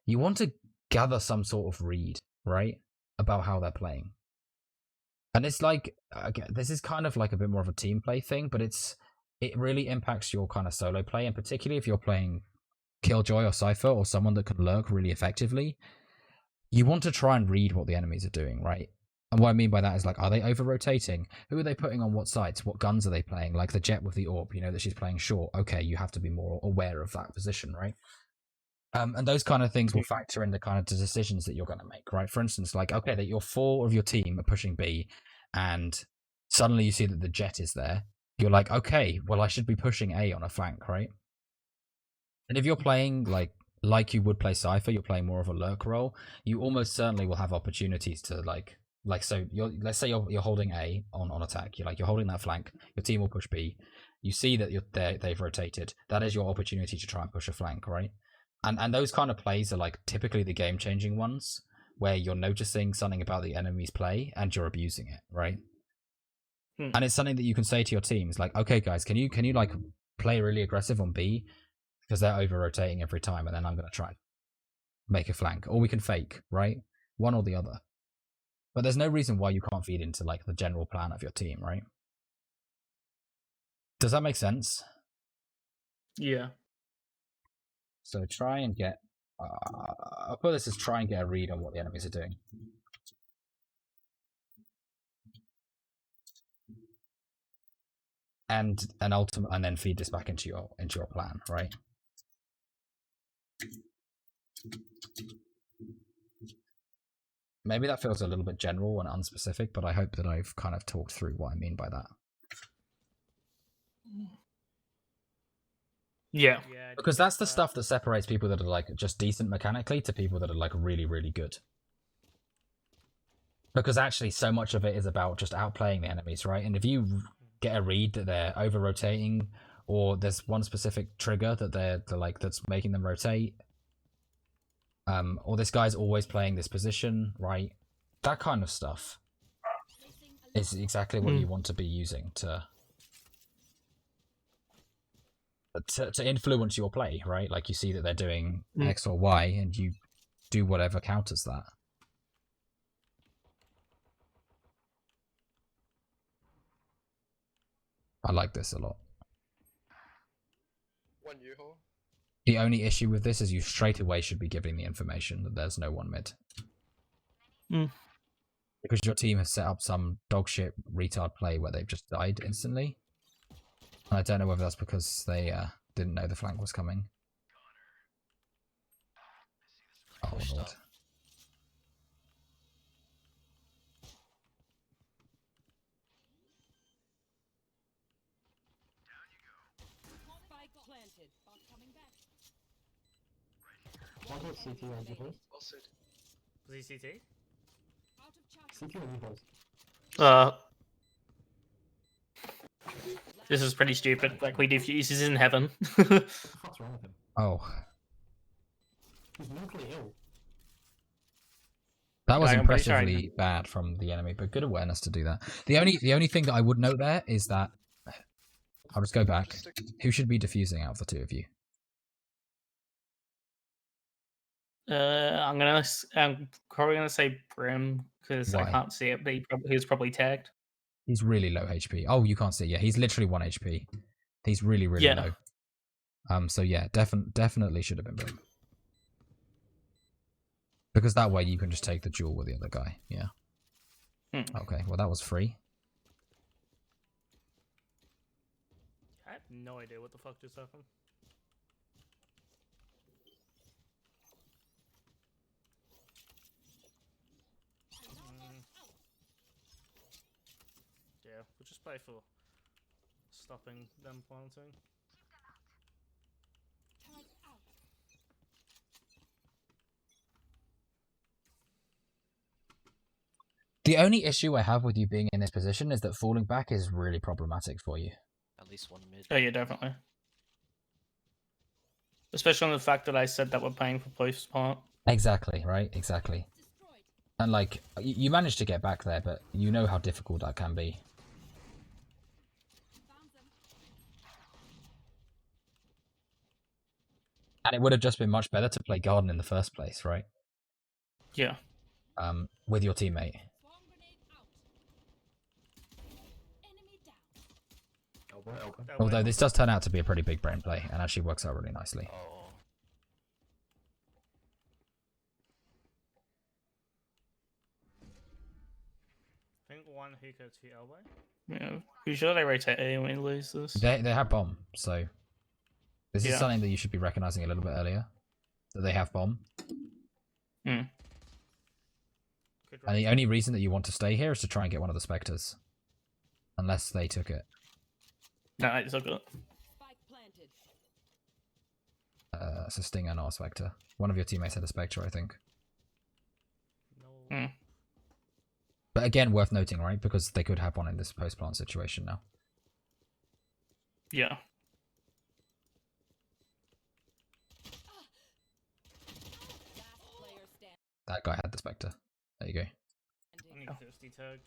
you want to gather some sort of read, right? About how they're playing. And it's like, again, this is kind of like a bit more of a team play thing, but it really impacts your kind of solo play, and particularly if you're playing Killjoy or Cypher or someone that can lurk really effectively, you want to try and read what the enemies are doing, right? And what I mean by that is like, are they over-rotating? Who are they putting on what sites? What guns are they playing? Like the Jet with the AWP, you know that she's playing short. Okay, you have to be more aware of that position, right? And those kind of things will factor in the kind of decisions that you're going to make, right? For instance, like, okay, that your 4 of your team are pushing B, and suddenly you see that the Jet is there. You're like, okay, well, I should be pushing A on a flank, right? And if you're playing like you would play Cypher, you're playing more of a lurk role, you almost certainly will have opportunities to so let's say you're holding A on attack. You're holding that flank. Your team will push B. You see that they've rotated. That is your opportunity to try and push a flank, right? And those kind of plays are like typically the game changing ones where you're noticing something about the enemy's play and you're abusing it, right? And it's something that you can say to your teams, like, okay, guys, can you like play really aggressive on B because they're over rotating every time, and then I'm gonna try and make a flank, or we can fake, right? One or the other. But there's no reason why you can't feed into like the general plan of your team, right? Does that make sense? Yeah. So try and get, I'll put this as try and get a read on what the enemies are doing. And then feed this back into your plan, right? Maybe that feels a little bit general and unspecific, but I hope that I've kind of talked through what I mean by that. Yeah. Yeah. Because that's the stuff that separates people that are like just decent mechanically to people that are like really, really good. Because actually, so much of it is about just outplaying the enemies, right? And if you get a read that they're over rotating, or there's one specific trigger that they're like that's making them rotate, or this guy's always playing this position, right? That kind of stuff is exactly what you want to be using to influence your play, right? Like you see that they're doing X or Y, and you do whatever counters that. I like this a lot. One U-haul. The only issue with this is you straight away should be giving the information that there's no one mid. Because your team has set up some dogshit retard play where they've just died instantly. And I don't know whether that's because they didn't know the flank was coming. Oh Pushed lord. up. Spike planted. Bot coming back. One hit CT on U-haul. Well said. Was he CT? Out of charge. CT on U-haul. This is pretty stupid. Like we do fuses in heaven. What the fuck's wrong with him? Oh. He's mentally ill. That was I'm pretty sure I impressively bad from the enemy, but good awareness to do that. The only thing that I would note there is that I'll just go back. Just stick. Who should be diffusing out of the two of you? I'm probably gonna say Brim because I Why? can't see it, but he's probably tagged. He's really low HP. Oh, you can't see. Yeah, he's literally 1 HP. He's really, really Yeah. low. So yeah, definitely should have been Brim. Because that way you can just take the duel with the other guy. Yeah. Okay, well that was free. I have no idea what the fuck just happened. Yeah, we'll just play for stopping them planting. Turret out. The only issue I have with you being in this position is that falling back is really problematic for you. At least one mid. Oh yeah, definitely. Especially on the fact that I said that we're paying for both part. Exactly, right? Exactly. Destroyed. And like, you managed to get back there, but you know how difficult that can be. Found them. And it would have just been much better to play Garden in the first place, right? Yeah. With your teammate. Swarm grenade out. Enemy down. Elbow. Although this does turn out to be a pretty big brain play, and actually works out really nicely. Oh. I think one hookah, two elbow. Yeah. You sure they rotate A when we lose this? They have bomb, so this is Yeah. something that you should be recognizing a little bit earlier. That they have bomb. Hmm. Could And the only reason that you want to stay here is to try and get one of the specters. Unless they took it. No, it's all good. Spike planted. It's a stinger, not a specter. One of your teammates had a specter, I think. No. Hmm. But again, worth noting, right? Because they could have one in this post-plant situation now. Yeah. Last player standing. That guy had the specter. There you go. I need thirsty tag.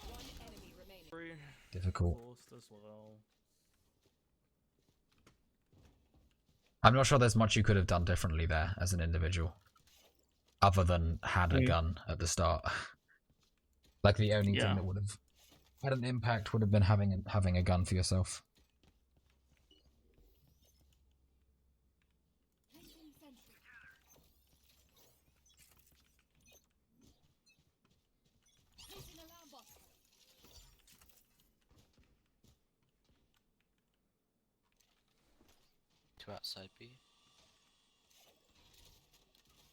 One enemy remaining. Free. Difficult. Forced as well. I'm not sure there's much you could have done differently there as an individual. Other than had a gun at the start. Like the only thing that would have had an impact would have been having a gun for yourself. Placing sentry. Placing alarm bot. Two outside B.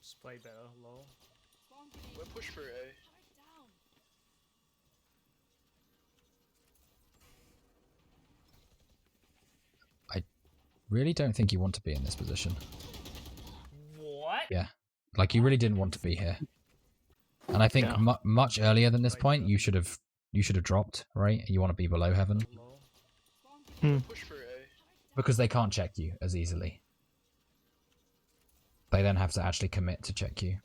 Just play better, lol. Swarm grenade. We'll push for A. Turret down. really don't think you want to be in this position. What? Yeah. Like, you really didn't want to be here. And I think Yeah. much earlier than this point, you should have dropped, right? You want to be below heaven. Lol. Push for A. Because they can't check you as easily. They don't have to actually commit to check you.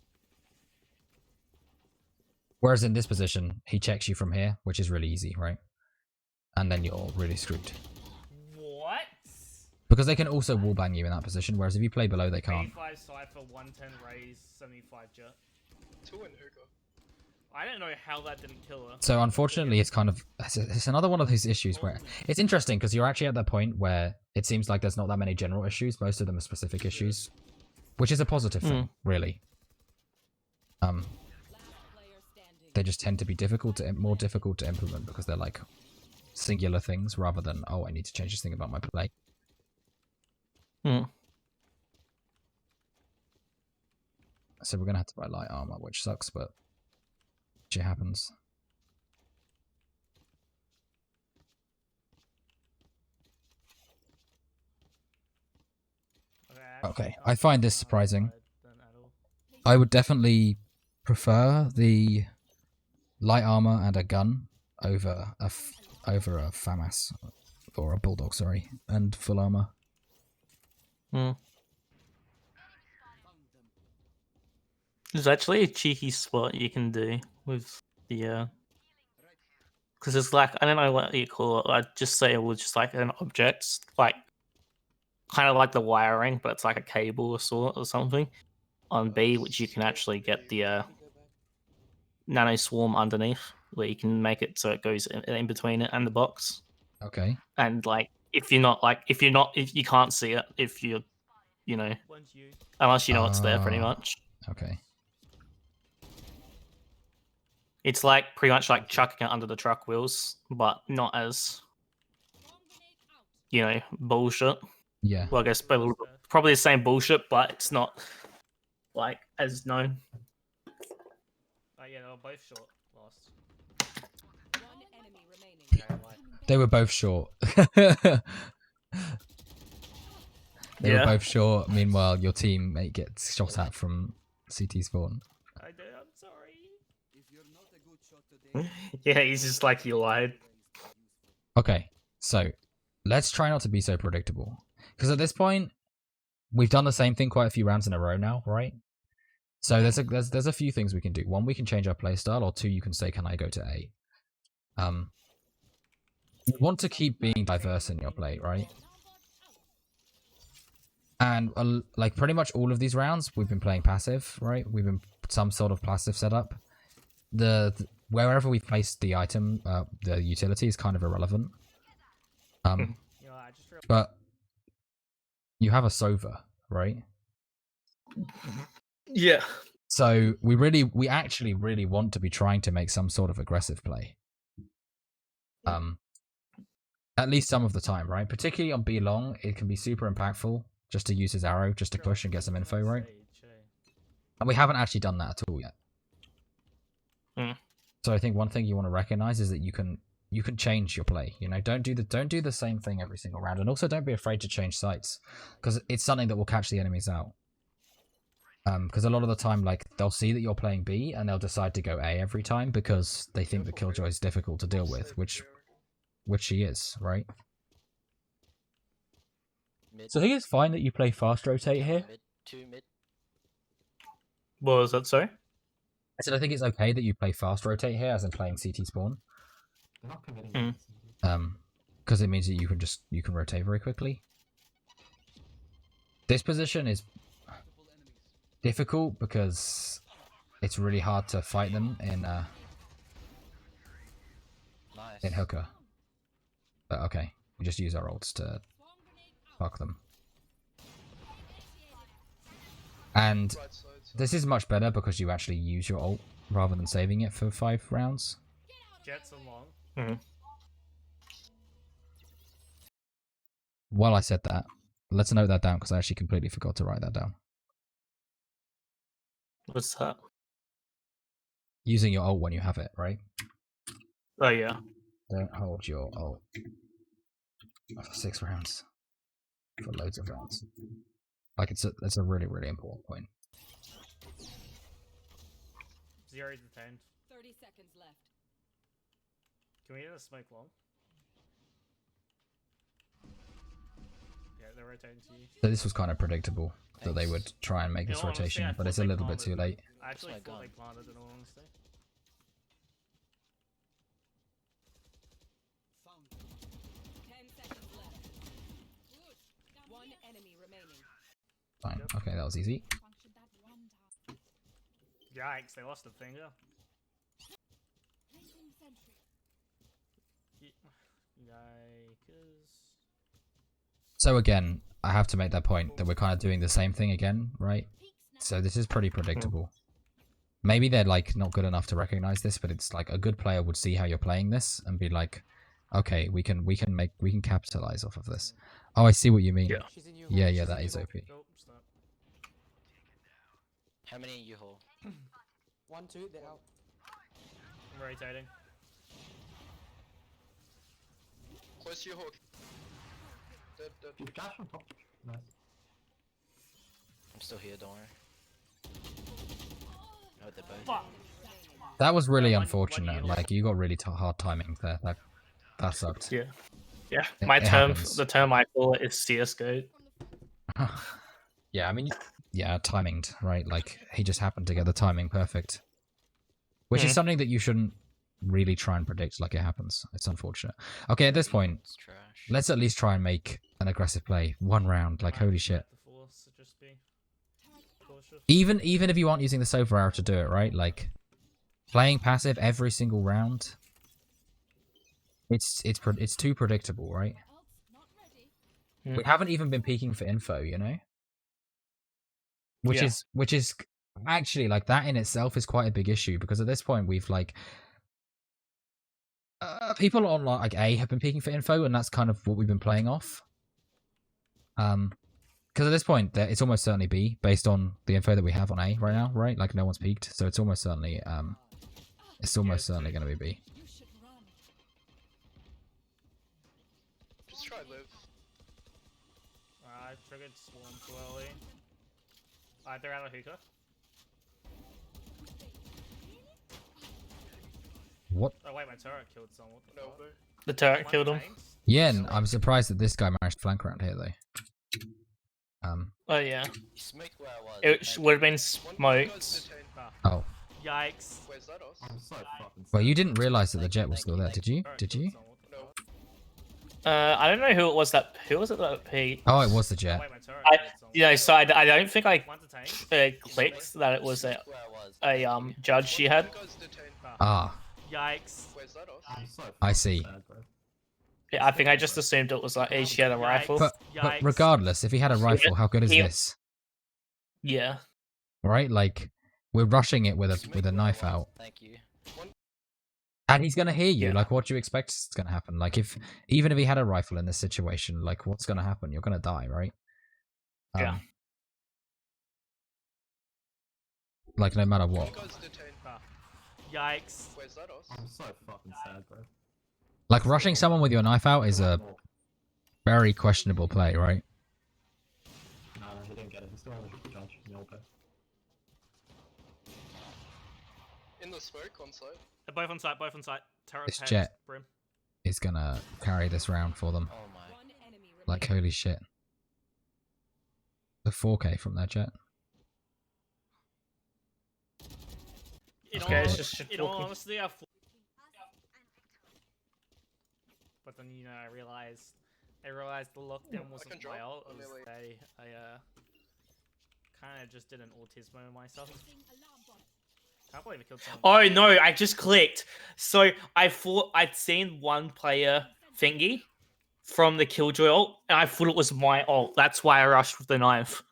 Whereas in this position, he checks you from here, which is really easy, right? And then you're really screwed. What? Because they can also wallbang you in that position, whereas if you play below, they can't. 85 Cypher, 110 Raise, 75 Jet. 2 in hookah. I don't know how that didn't kill her. So unfortunately, it's kind of it's another one of those issues where it's interesting because you're actually at that point where it seems like there's not that many general issues. Most of them are specific issues, which is a positive thing, really. They just tend to be more difficult to implement because they're like singular things rather than, oh, I need to change this thing about my play. So we're gonna have to buy light armor, which sucks, but shit happens. Okay, I find this surprising. I would definitely prefer the light armor and a gun over a FAMAS or a bulldog, sorry, and full armor. There's actually a cheeky spot you can do with the because it's like, I don't know what you call it. I'd just say it was just like an object, like kind of like the wiring, but it's like a cable or something on B, which you can actually get the nano swarm underneath, where you can make it so it goes in between it and the box. Okay. And like, if you can't see it, if you're, unless you know it's there, pretty much. Okay. It's like pretty much like chucking it under the truck wheels, but not as, bullshit. Yeah. Well, I guess probably the same bullshit, but it's not like as known. Oh yeah, they were both short last. One enemy remaining. They were both short. They were both short. Meanwhile, your teammate gets shot at from CT spawn. I know, I'm sorry. Yeah, he's just like, you lied. Okay, so let's try not to be so predictable. Because at this point, we've done the same thing quite a few rounds in a row now, right? So there's a few things we can do. One, we can change our playstyle, or two, you can say, can I go to A? You want to keep being diverse in your play, right? And like pretty much all of these rounds, we've been playing passive, right? We've been some sort of passive setup. Wherever we've placed the item, the utility is kind of irrelevant. But you have a Sova, right? Yeah. So we actually really want to be trying to make some sort of aggressive play. At least some of the time, right? Particularly on B long, it can be super impactful just to use his arrow, just to push and get some info, right? And we haven't actually done that at all yet. So I think one thing you want to recognize is that you can change your play. Don't do the same thing every single round, and also don't be afraid to change sites, because it's something that will catch the enemies out. Because a lot of the time, like, they'll see that you're playing B and they'll decide to go A every time because they think the Killjoy is difficult to deal with, which she is, right? Mid. So I think it's fine that you play fast rotate here. Mid. 2 mid. What was that, sorry? I said I think it's okay that you play fast rotate here, as in playing CT spawn. They're not committing. Because it means that you can rotate very quickly. This position is difficult because it's really hard to fight them in hooker. But okay, we just use our ults to fuck them. And Right side. this is much better because you actually use your ult rather than saving it for 5 rounds. Jets are long. While I said that, let's note that down because I actually completely forgot to write that down. What's that? Using your ult when you have it, right? Oh, yeah. Don't hold your ult for 6 rounds. for loads of rounds. Like it's a really really important point. 0 to 10. 30 seconds left. Can we get a smoke long? Yeah, they're rotating to you. So this was kind of predictable that they would try and make In this all honesty, rotation, I but thought it's a they little bit too planted. late. I actually my thought they gun. planted in all honesty. 10 seconds left. Good. One enemy remaining. Fine. Okay, that was easy. Function that one time. Yikes, they lost a finger. Placing sentry. Yikes. So again, I have to make that point that we're kind of doing the same thing again, right? Peaks now. So this is pretty predictable. Maybe they're like not good enough to recognize this, but it's like a good player would see how you're playing this and be like, okay, we can capitalize off of this. Oh, I see what you mean. Yeah. Yeah, that is OP. Oh, stop. How many you hold? 1, 2, they're out. I'm rotating. Close to your hook. Dead, dead. Flash on top. Nice. I'm still here, don't worry. Oh, they're both. Fuck. That was really One- unfortunate. one Like you got really hard timing there. That sucked. Yeah. Yeah. It- My it term, happens. the term I call it is CS:GO. Yeah, I mean, yeah, timinged, right? Like he just happened to get the timing perfect, which is something that you shouldn't really try and predict. Like it happens. It's unfortunate. Okay, at this point, It's trash. let's at least try and make an aggressive play. One round, like holy shit. The force to just be cautious. Even if you aren't using the Sova arrow to do it, right? Like playing passive every single round. It's too predictable, right? Ult's not ready. We haven't even been peeking for info, you know? Which Yeah. is actually like that in itself is quite a big issue because at this point we've like people on like A have been peeking for info and that's kind of what we've been playing off. Because at this point it's almost certainly B based on the info that we have on A right now, right? Like no one's peeked, so it's almost certainly going to be B. You should run. Just try live. I triggered swarm too early. They're out of hookah. What? Oh wait, my turret killed someone. What the No. fuck? The turret One killed him. tanks? Yeah, and I'm surprised that this guy managed to flank around here though. Oh yeah. You smoked where I was. It thank would have been One guy's smoked. detained. Oh, Yikes. Where's that us? I'm so fucking well, you sad. didn't realize that the Thank jet you, was thank still you, there, thank did you? Turret Did killed you? someone, what the No. fuck? I don't know who it was that peaked. Oh, it was the Oh, jet. wait, my turret I- killed someone. You know, so I don't think I One's a tank. clicked that it was You smoked where I was, a thank you. judge she had. One guy's detained. Ah, Yikes. Where's that us? I'm so I fucking see. sad, bro. Yeah, I think I just assumed it was like she had a rifle. but Yikes. regardless, if he had a rifle, how good is Yeah. this? Yeah. Right? Like we're rushing it with You a smoked with a where I knife was, out, Thank you. and he's gonna hear you. Yeah. Like, what do you expect is gonna happen? Like, even if he had a rifle in this situation, like, what's gonna happen? You're gonna die, right? Yeah. Like, no matter One what. guy's detained. Yikes. Where's that us? I'm so fucking sad, bro. Like, rushing someone with your knife out is a very questionable play, right? No, he didn't get it. He's still on the judge. In the old bit. In the smoke on site. They're both on site, both on site. Turret This head, jet. Brim. Is gonna carry this round for them. Oh my. One enemy remaining. Like, holy shit. The 4K from that jet. In Okay, all, it's just in all walking. honesty, but then I realized the lockdown wasn't can drop. my ult. I'm It was nearly- I kind of just did an autismo myself. Placing alarm bot. Can't believe I killed someone. Oh no, I just clicked. So I thought I'd seen one player thingy from the Killjoy ult, and I thought it was my ult. That's why I rushed with the knife.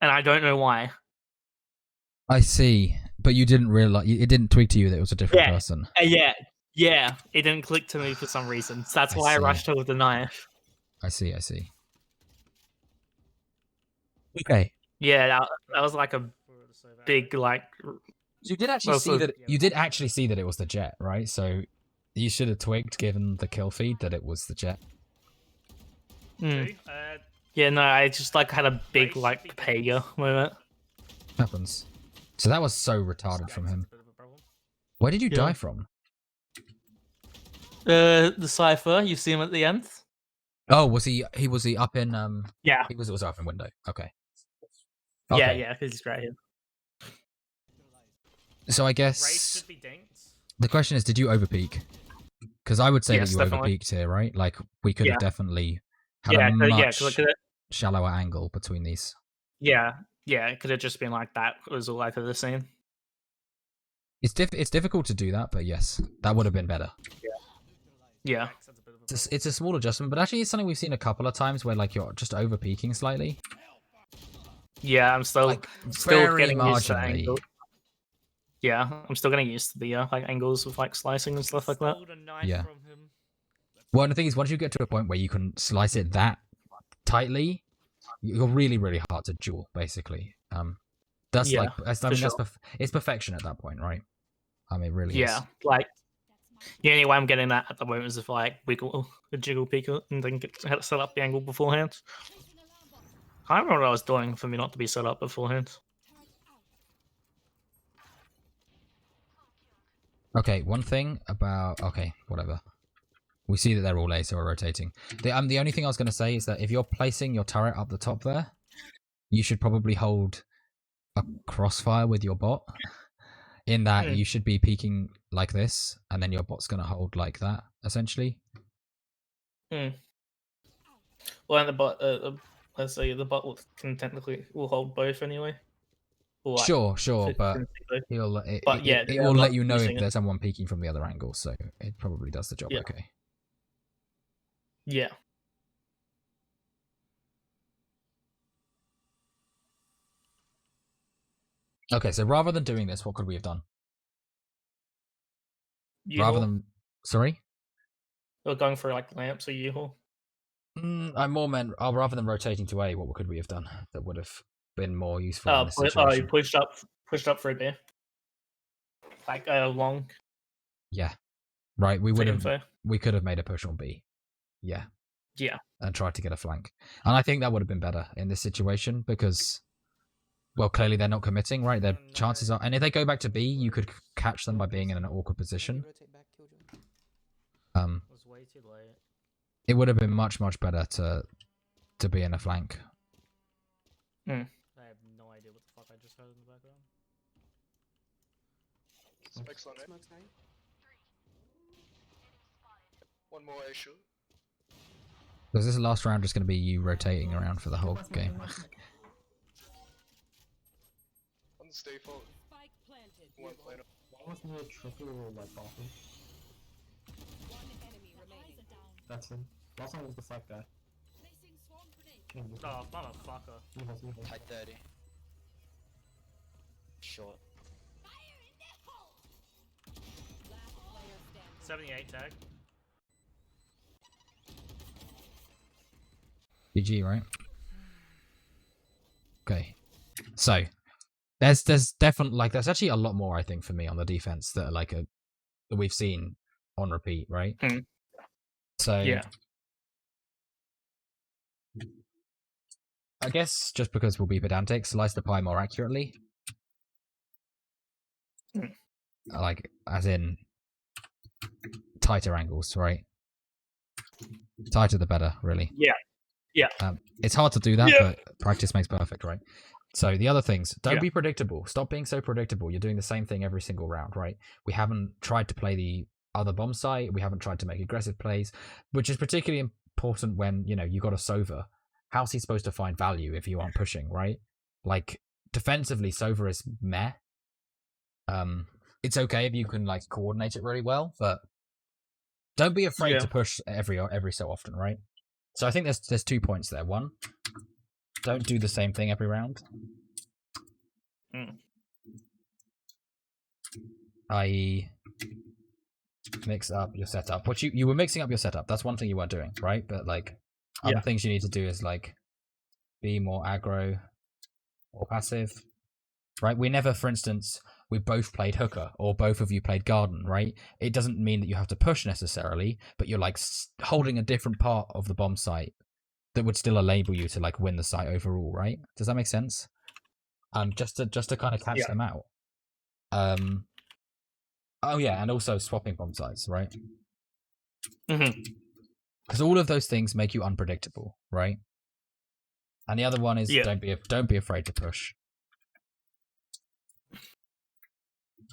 And I don't know why. I see. But you didn't realize, it didn't tweak to you that it was a different Yeah. person. Yeah, it didn't click to me for some reason. So that's I why I see. rushed with the knife. I see. Okay. Yeah, that was like a big like. You did actually Well, see so- that. You did actually see that it was the jet, right? So you should have twigged, given the kill feed, that it was the jet. Hmm. Two. Yeah, no, I just like had a big Race like should be Pega moment. Happens. So that was so retarded from Yikes, him. that's a bit of a problem. Where did you Yeah. die from? The Cypher, you see him at the end? Oh, was he up in Yeah. He was up in window. Okay. Yeah, Okay. yeah, because he's right here. So I Race guess should be dinked. the question is, did you overpeak? Because I would say Yes, that you definitely. overpeaked here, right? Like we could have Yeah. definitely had Yeah, a yeah, much shallower angle between these. yeah, it could have just been like that. Was all I could have seen. It's difficult to do that, but yes, that would have been better. Yeah. Yikes, that's a bit of a It's a small adjustment, but actually it's something we've seen a couple of times where like you're just over peaking slightly. Yeah, I'm still Like still very getting used to marginally. angle. Yeah, I'm still getting used to the like angles with like slicing and stuff like that. Stole the knife Yeah. from him. Well, and the thing is, once you get to a point where you can slice it that tightly, you're really, really hard to duel. Basically, that's Yeah, like I for mean, sure. it's perfection at that point, right? I mean, it really Yeah, is. like the only way I'm getting that at the moment is if I like wiggle a jiggle peek and then set up the angle beforehand. I don't know what I was doing for me not to be set up beforehand. Okay, one thing about whatever. We see that they're all A, so we're rotating. The only thing I was going to say is that if you're placing your turret up the top there, you should probably hold a crossfire with your bot. In that, you should be peeking like this, and then your bot's going to hold like that, essentially. Well, and the bot, let's say the bot can technically will hold both anyway. Or, like, Sure, but it will let you know if there's someone peeking from the other angle, so it probably does the job okay. Yeah. Okay, so rather than doing this, what could we have done? U-haul. Sorry? Or going for like lamps or U-haul. I'm more meant. Rather than rotating to A, what could we have done that would have been more useful in this situation? You pushed up for a bit. Like long. Yeah, right. We could have made a push on B. Yeah. And tried to get a flank, and I think that would have been better in this situation because, well, clearly they're not committing, right? Their chances are, and if they go back to B, you could catch them by being in an awkward position. Was way too late. It would have been much better to be in a flank. I have no idea what the fuck I just heard in the background. Specs on it. One more issue. Because this last round is going to be you rotating around for the whole game. On the stay forward. Spike planted. One player. Why wasn't there a triple like offer? One enemy remaining. That's him. Last one was the flat guy. Placing swarm grenade. Oh, motherfucker. Evil. Tight 30. Short. Fire in the hole. Last player standing. 78 tag. GG, right? Okay. So there's definitely there's actually a lot more I think for me on the defense that are that we've seen on repeat, right? So yeah. I guess just because we'll be pedantic, slice the pie more accurately. Like as in tighter angles, right? Tighter the better, really. Yeah. It's hard to do that, but practice makes perfect, right? So the other things, don't be predictable. Stop being so predictable. You're doing the same thing every single round, right? We haven't tried to play the other bomb site. We haven't tried to make aggressive plays, which is particularly important when, you got a Sova. How's he supposed to find value if you aren't pushing, right? Like, defensively, Sova is meh. It's okay if you can, coordinate it really well, but don't be afraid to push every so often, right? So I think there's 2 points there. One, don't do the same thing every round. I.e., mix up your setup. What you were mixing up your setup. That's one thing you weren't doing, right? But other things you need to do is be more aggro or passive, right? We never, for instance, we both played hooker or both of you played garden, right? It doesn't mean that you have to push necessarily, but you're holding a different part of the bomb site that would still enable you to like win the site overall, right? Does that make sense? Just to kind of catch them out. Oh yeah, and also swapping bomb sites, right? Because all of those things make you unpredictable, right? And the other one is don't be afraid to push.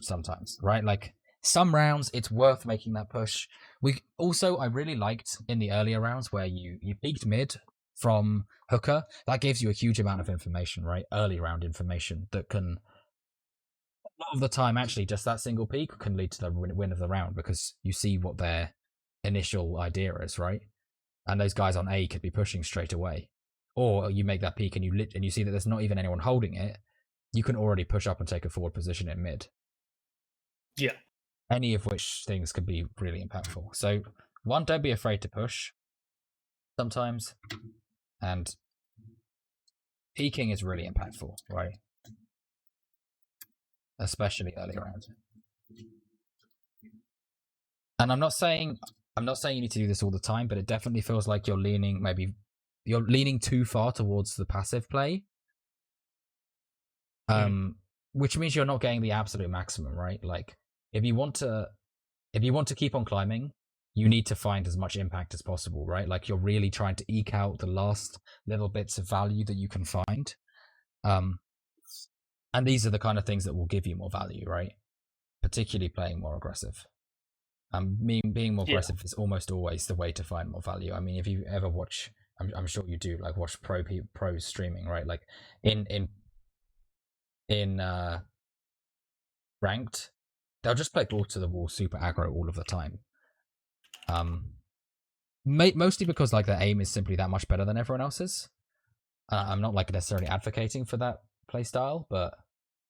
Sometimes, right? Like some rounds, it's worth making that push. I really liked in the earlier rounds where you peeked mid from hooker. That gives you a huge amount of information, right? Early round information that can, a lot of the time, actually, just that single peek can lead to the win of the round because you see what their initial idea is, right? And those guys on A could be pushing straight away, or you make that peek and you see that there's not even anyone holding it. You can already push up and take a forward position in mid. Yeah. Any of which things could be really impactful. So, one, don't be afraid to push sometimes. And peeking is really impactful, right? Especially early rounds. And I'm not saying you need to do this all the time, but it definitely feels like you're leaning too far towards the passive play. Which means you're not getting the absolute maximum, right? Like if you want to keep on climbing, you need to find as much impact as possible, right? Like you're really trying to eke out the last little bits of value that you can find. And these are the kind of things that will give you more value, right? Particularly playing more aggressive. Being more aggressive is almost always the way to find more value. I mean, if you ever watch, I'm sure you do, like watch pros streaming, right? Like in ranked, they'll just play ball to the wall, super aggro all of the time. Mostly because like their aim is simply that much better than everyone else's. I'm not like necessarily advocating for that play style, but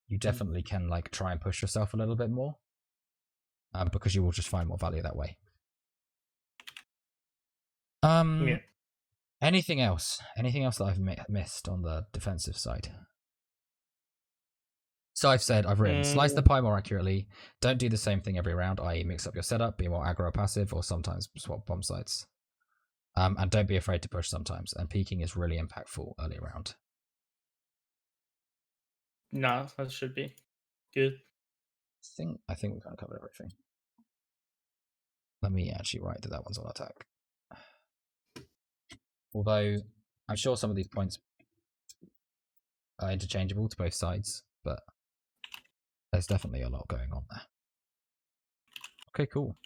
you definitely can like try and push yourself a little bit more, because you will just find more value that way. Anything else? Anything else that I've missed on the defensive side? So I've written, slice the pie more accurately. Don't do the same thing every round, i.e. mix up your setup, be more aggro passive, or sometimes swap bomb sites. And don't be afraid to push sometimes. And peeking is really impactful early round. No, that should be good. I think we kind of covered everything. Let me actually write that one's on attack. Although I'm sure some of these points are interchangeable to both sides, but there's definitely a lot going on there. Okay, cool.